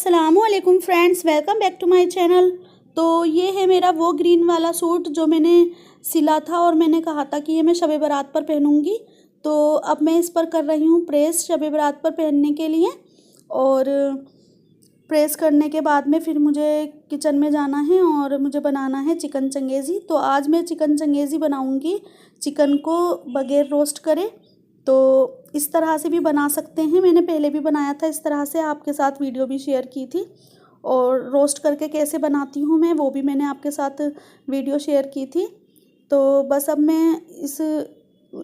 अस्सलामुअलैकुम friends, welcome back to my channel. तो ये है मेरा वो ग्रीन वाला सूट जो मैंने सिला था और मैंने कहा था कि ये मैं शब बारात पर पहनूंगी। तो अब मैं इस पर कर रही हूँ प्रेस शब बारात पर पहनने के लिए। और प्रेस करने के बाद में फिर मुझे किचन में जाना है और मुझे बनाना है चिकन चंगेज़ी। तो आज मैं चिकन चंगेज़ी बनाऊँगी, चिकन को बगैर रोस्ट करे। तो इस तरह से भी बना सकते हैं, मैंने पहले भी बनाया था इस तरह से, आपके साथ वीडियो भी शेयर की थी। और रोस्ट करके कैसे बनाती हूँ मैं, वो भी मैंने आपके साथ वीडियो शेयर की थी। तो बस अब मैं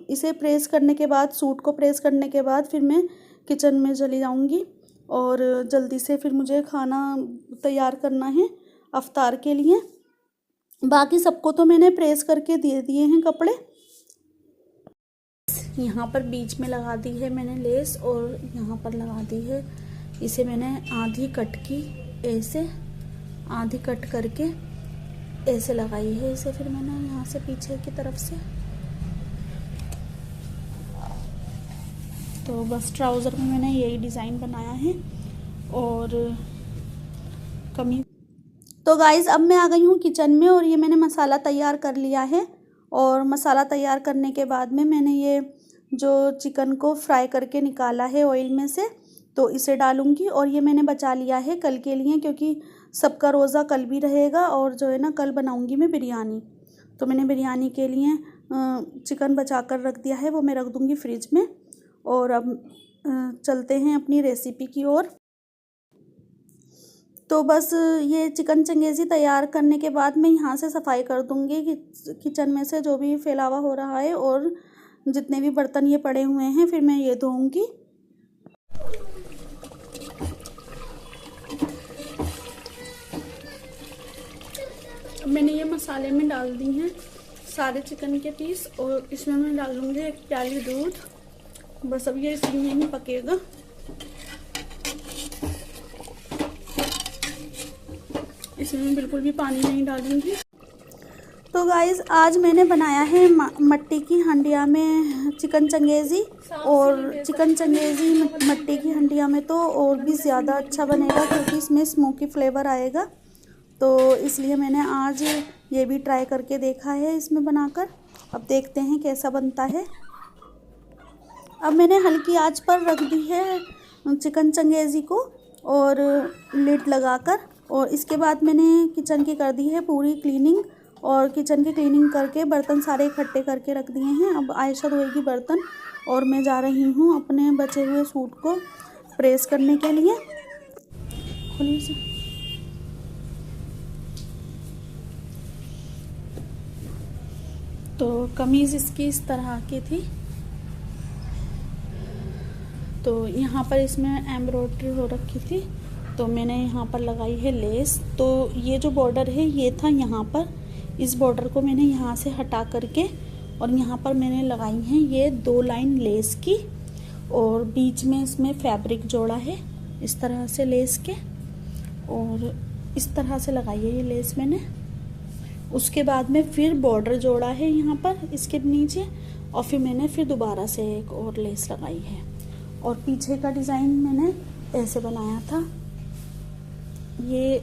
इसे प्रेस करने के बाद, सूट को प्रेस करने के बाद फिर मैं किचन में चली जाऊँगी और जल्दी से फिर मुझे खाना तैयार करना है अफ्तार के लिए। बाकी सबको तो मैंने प्रेस करके दे दिए हैं कपड़े। यहाँ पर बीच में लगा दी है मैंने लेस और यहाँ पर लगा दी है, इसे मैंने आधी कट की, ऐसे आधी कट करके ऐसे लगाई है इसे। फिर मैंने यहाँ से पीछे की तरफ से, तो बस ट्राउज़र में मैंने यही डिज़ाइन बनाया है और कमीज। तो गाइज़ अब मैं आ गई हूँ किचन में और ये मैंने मसाला तैयार कर लिया है। और मसाला तैयार करने के बाद में मैंने ये जो चिकन को फ्राई करके निकाला है ऑयल में से, तो इसे डालूंगी। और ये मैंने बचा लिया है कल के लिए, क्योंकि सबका रोज़ा कल भी रहेगा और जो है ना कल बनाऊंगी मैं बिरयानी। तो मैंने बिरयानी के लिए चिकन बचा कर रख दिया है, वो मैं रख दूंगी फ्रिज में। और अब चलते हैं अपनी रेसिपी की ओर। तो बस ये चिकन चंगेज़ी तैयार करने के बाद मैं यहाँ से सफाई कर दूँगी कि किचन में से जो भी फैलावा हो रहा है और जितने भी बर्तन ये पड़े हुए हैं फिर मैं ये धोऊंगी। मैंने ये मसाले में डाल दी हैं सारे चिकन के पीस और इसमें मैं डालूंगी एक प्याली दूध। बस अब ये इसी में पकेगा। इसमें बिल्कुल भी पानी नहीं डालूंगी। तो गाइज़ आज मैंने बनाया है मट्टी की हंडिया में चिकन चंगेज़ी। और चिकन चंगेज़ी मट्टी की हंडिया में तो और भी ज़्यादा अच्छा बनेगा, क्योंकि इसमें स्मोकी फ्लेवर आएगा। तो इसलिए मैंने आज ये भी ट्राई करके देखा है इसमें बनाकर। अब देखते हैं कैसा बनता है। अब मैंने हल्की आंच पर रख दी है चिकन चंगेज़ी को और लिड लगाकर। और इसके बाद मैंने किचन की कर दी है पूरी क्लीनिंग। और किचन की क्लीनिंग करके बर्तन सारे इकट्ठे करके रख दिए हैं। अब आयशा धोएगी बर्तन और मैं जा रही हूँ अपने बचे हुए सूट को प्रेस करने के लिए। खोलिए से। तो कमीज़ इसकी इस तरह की थी। तो यहाँ पर इसमें एम्ब्रॉयडरी हो रखी थी, तो मैंने यहाँ पर लगाई है लेस। तो ये जो बॉर्डर है ये था यहाँ पर, इस बॉर्डर को मैंने यहाँ से हटा करके और यहाँ पर मैंने लगाई हैं ये 2 लाइन लेस की। और बीच में इसमें फैब्रिक जोड़ा है इस तरह से लेस के, और इस तरह से लगाई है ये लेस मैंने। उसके बाद में फिर बॉर्डर जोड़ा है यहाँ पर इसके नीचे, और फिर मैंने फिर दोबारा से एक और लेस लगाई है। और पीछे का डिज़ाइन मैंने ऐसे बनाया था। ये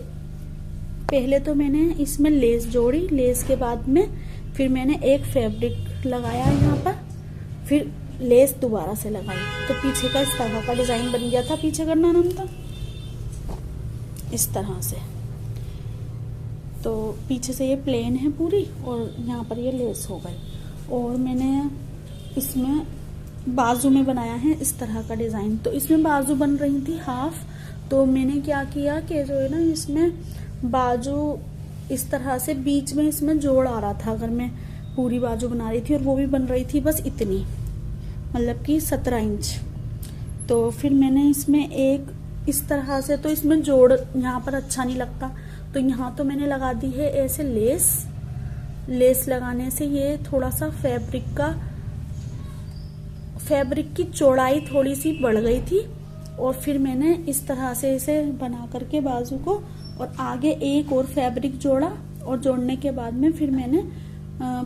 पहले तो मैंने इसमें लेस जोड़ी, लेस के बाद में फिर मैंने एक फैब्रिक लगाया यहाँ पर, फिर लेस दोबारा से लगाई। तो पीछे का इस तरह का डिज़ाइन बन गया था। पीछे करना नाम था इस तरह से। तो पीछे से ये प्लेन है पूरी और यहाँ पर ये लेस हो गई। और मैंने इसमें बाजू में बनाया है इस तरह का डिज़ाइन। तो इसमें बाजू बन रही थी हाफ, तो मैंने क्या किया कि जो है ना इसमें बाजू इस तरह से बीच में इसमें जोड़ आ रहा था अगर मैं पूरी बाजू बना रही थी, और वो भी बन रही थी बस इतनी, मतलब कि 17 इंच। तो फिर मैंने इसमें एक इस तरह से, तो इसमें जोड़ यहाँ पर अच्छा नहीं लगता, तो यहाँ तो मैंने लगा दी है ऐसे लेस। लेस लगाने से ये थोड़ा सा फैब्रिक की चौड़ाई थोड़ी सी बढ़ गई थी। और फिर मैंने इस तरह से इसे बना करके बाजू को और आगे एक और फैब्रिक जोड़ा, और जोड़ने के बाद में फिर मैंने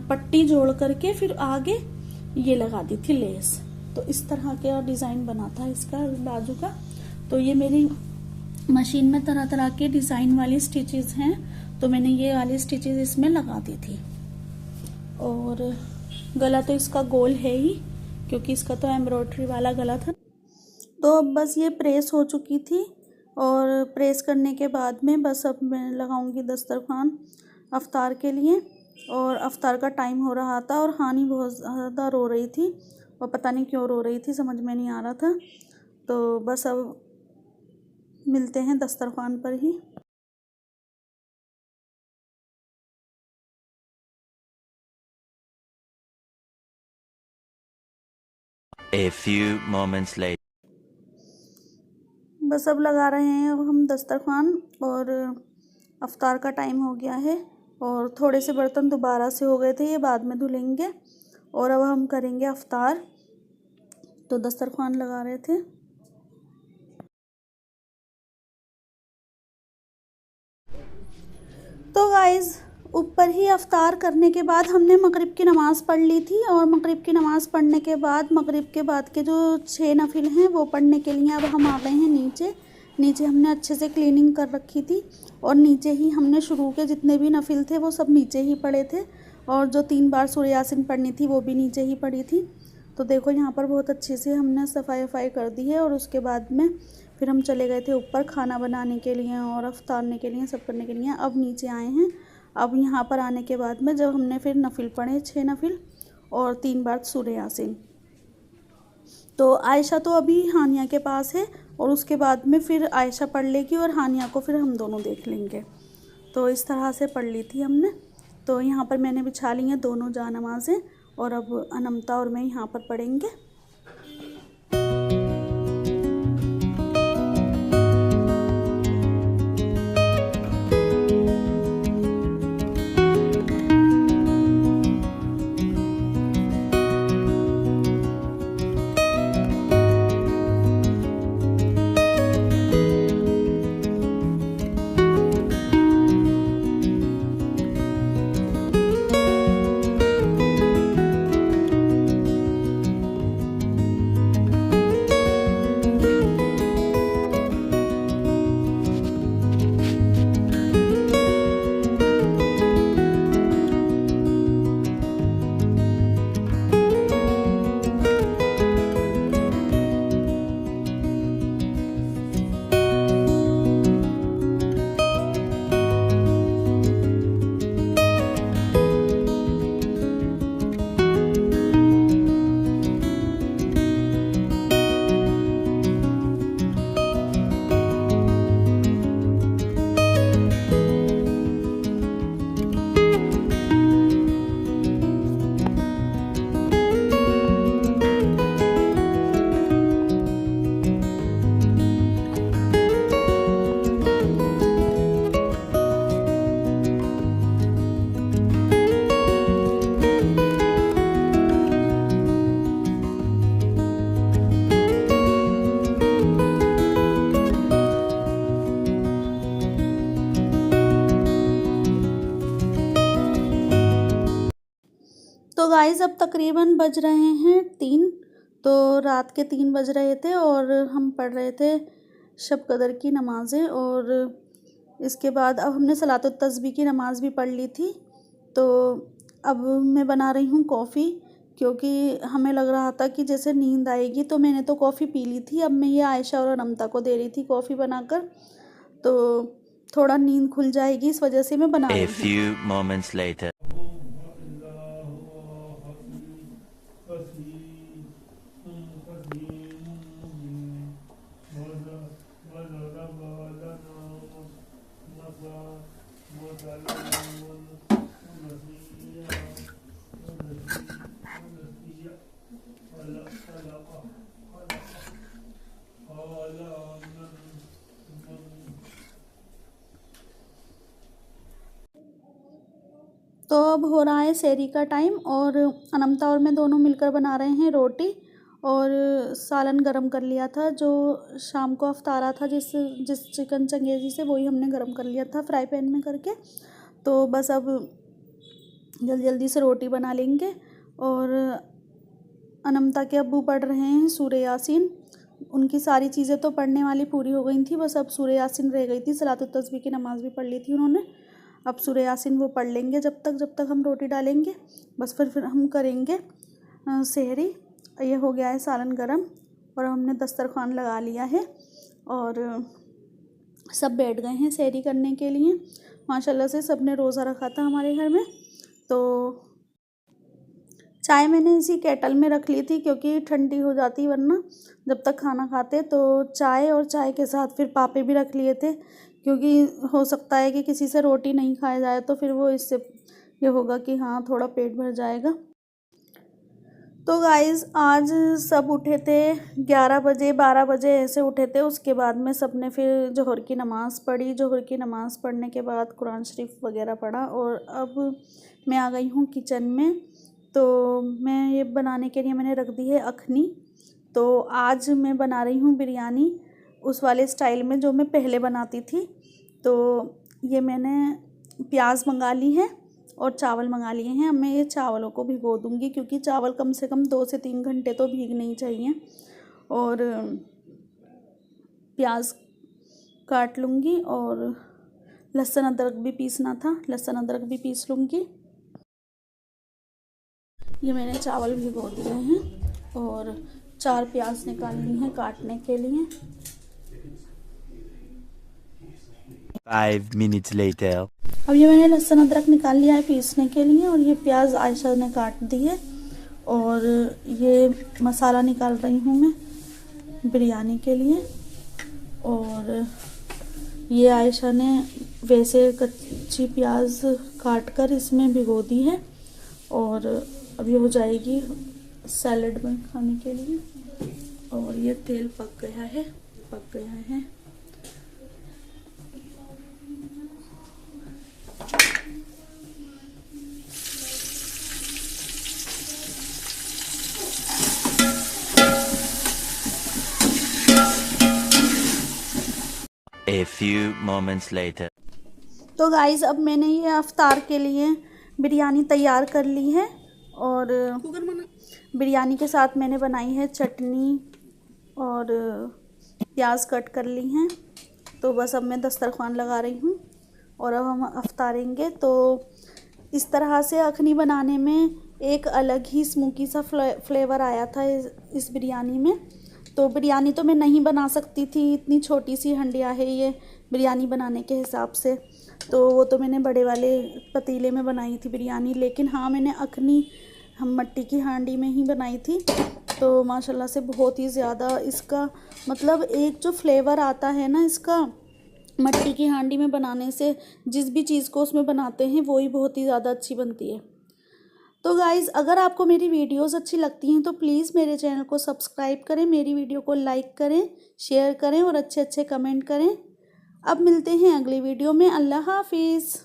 पट्टी जोड़ करके फिर आगे ये लगा दी थी लेस। तो इस तरह का डिज़ाइन बना था इसका बाजू का। तो ये मेरी मशीन में तरह तरह के डिज़ाइन वाली स्टिचेस हैं, तो मैंने ये वाली स्टिचेस इसमें लगा दी थी। और गला तो इसका गोल है ही, क्योंकि इसका तो एम्ब्रॉयडरी वाला गला था। तो अब बस ये प्रेस हो चुकी थी, और प्रेस करने के बाद में बस अब मैं लगाऊंगी दस्तरखान अफ्तार के लिए। और अफ्तार का टाइम हो रहा था, और हानि बहुत ज़्यादा रो रही थी, और पता नहीं क्यों रो रही थी, समझ में नहीं आ रहा था। तो बस अब मिलते हैं दस्तरखान पर ही। A few moments later. बस अब लगा रहे हैं अब हम दस्तरखान, और अफ्तार का टाइम हो गया है। और थोड़े से बर्तन दोबारा से हो गए थे, ये बाद में धुलेंगे। और अब हम करेंगे अफ्तार, तो दस्तरखान लगा रहे थे। तो गाइज़, ऊपर ही अफ्तार करने के बाद हमने मगरिब की नमाज़ पढ़ ली थी, और मगरिब की नमाज़ पढ़ने के बाद मगरिब के बाद के जो 6 नफिल हैं वो पढ़ने के लिए अब हम आ गए हैं नीचे। नीचे हमने अच्छे से क्लीनिंग कर रखी थी, और नीचे ही हमने शुरू के जितने भी नफिल थे वो सब नीचे ही पढ़े थे, और जो 3 बार सूरह यासीन पढ़नी थी वो भी नीचे ही पढ़ी थी। तो देखो यहाँ पर बहुत अच्छे से हमने सफाई वफाई कर दी है। और उसके बाद में फिर हम चले गए थे ऊपर खाना बनाने के लिए और अफ्तारने के लिए, सब करने के लिए। अब नीचे आए हैं। अब यहाँ पर आने के बाद में जब हमने फिर नफिल पढ़े 6 नफिल और 3 बार सूरह यासीन, तो आयशा तो अभी हानिया के पास है, और उसके बाद में फिर आयशा पढ़ लेगी और हानिया को फिर हम दोनों देख लेंगे। तो इस तरह से पढ़ ली थी हमने। तो यहाँ पर मैंने बिछा ली हैं दोनों जानमाज़ें, और अब अनमता और मैं यहाँ पर पढ़ेंगे। तो गाइज़, अब तकरीबन बज रहे हैं 3। तो रात के 3 बज रहे थे, और हम पढ़ रहे थे शब कदर की नमाज़ें। और इसके बाद अब हमने सलातुत तस्बीह की नमाज़ भी पढ़ ली थी। तो अब मैं बना रही हूँ कॉफ़ी, क्योंकि हमें लग रहा था कि जैसे नींद आएगी। तो मैंने तो कॉफ़ी पी ली थी, अब मैं ये आयशा और अनमता को दे रही थी कॉफ़ी बनाकर। तो थोड़ा नींद खुल जाएगी, इस वजह से मैं बना रही A हूँ। few moments later. तो अब हो रहा है सहरी का टाइम, और अनमता और मैं दोनों मिलकर बना रहे हैं रोटी। और सालन गरम कर लिया था, जो शाम को अफ्तारा था जिस चिकन चंगेज़ी से, वही हमने गरम कर लिया था फ्राई पैन में करके। तो बस अब जल्दी जल्दी से रोटी बना लेंगे। और अनमता के अब्बू पढ़ रहे हैं सूरह यासीन, उनकी सारी चीज़ें तो पढ़ने वाली पूरी हो गई थी, बस अब सूरह यासीन रह गई थी। सलातुत तस्बीह की नमाज़ भी पढ़ ली थी उन्होंने। अब सूरह यासीन वो पढ़ लेंगे जब तक हम रोटी डालेंगे, बस फिर हम करेंगे सहरी। ये हो गया है सालन गरम और हमने दस्तरखान लगा लिया है और सब बैठ गए हैं सहरी करने के लिए। माशाल्लाह से सब ने रोज़ा रखा था हमारे घर में। तो चाय मैंने इसी केटल में रख ली थी क्योंकि ठंडी हो जाती वरना जब तक खाना खाते। तो चाय और चाय के साथ फिर पापे भी रख लिए थे क्योंकि हो सकता है कि किसी से रोटी नहीं खाया जाए तो फिर वो इससे ये होगा कि हाँ थोड़ा पेट भर जाएगा। तो गाइज़ आज सब उठे थे 11 बजे 12 बजे ऐसे उठे थे। उसके बाद में सब ने फिर जोहर की नमाज़ पढ़ी। जोहर की नमाज़ पढ़ने के बाद कुरान शरीफ वगैरह पढ़ा और अब मैं आ गई हूँ किचन में। तो मैं ये बनाने के लिए मैंने रख दी है अखनी। तो आज मैं बना रही हूँ बिरयानी उस वाले स्टाइल में जो मैं पहले बनाती थी। तो ये मैंने प्याज मंगा ली है और चावल मंगा लिए हैं। अब मैं ये चावलों को भिगो दूँगी क्योंकि चावल कम से कम 2 से 3 घंटे तो भीगने ही चाहिए। और प्याज काट लूँगी और लहसुन अदरक भी पीसना था, लहसुन अदरक भी पीस लूँगी। ये मैंने चावल भिगो दिए हैं और 4 प्याज निकाल ली हैं काटने के लिए। 5 minutes later. अब ये मैंने लहसुन अदरक निकाल लिया है पीसने के लिए और ये प्याज आयशा ने काट दी है और ये मसाला निकाल रही हूँ मैं बिरयानी के लिए। और ये आयशा ने वैसे कच्ची प्याज काट कर इसमें भिगो दी है और अब ये हो जाएगी सैलड में खाने के लिए। और ये तेल पक गया है। A few moments later. तो गाइज़ अब मैंने ये अफ्तार के लिए बिरयानी तैयार कर ली है और बिरयानी के साथ मैंने बनाई है चटनी और प्याज कट कर ली हैं। तो बस अब मैं दस्तरखान लगा रही हूँ और अब हम अफ्तारेंगे। तो इस तरह से अखनी बनाने में एक अलग ही स्मोकी सा फ्लेवर आया था इस बिरयानी में। तो बिरयानी तो मैं नहीं बना सकती थी, इतनी छोटी सी हंडिया है ये बिरयानी बनाने के हिसाब से। तो वो तो मैंने बड़े वाले पतीले में बनाई थी बिरयानी, लेकिन हाँ मैंने अखनी हम मट्टी की हांडी में ही बनाई थी। तो माशाल्लाह से बहुत ही ज़्यादा इसका मतलब एक जो फ्लेवर आता है ना इसका मट्टी की हांडी में बनाने से, जिस भी चीज़ को उसमें बनाते हैं वो ही बहुत ही ज़्यादा अच्छी बनती है। तो गाइज़ अगर आपको मेरी वीडियोस अच्छी लगती हैं तो प्लीज़ मेरे चैनल को सब्सक्राइब करें, मेरी वीडियो को लाइक करें, शेयर करें और अच्छे अच्छे कमेंट करें। अब मिलते हैं अगली वीडियो में। अल्लाह हाफिज़।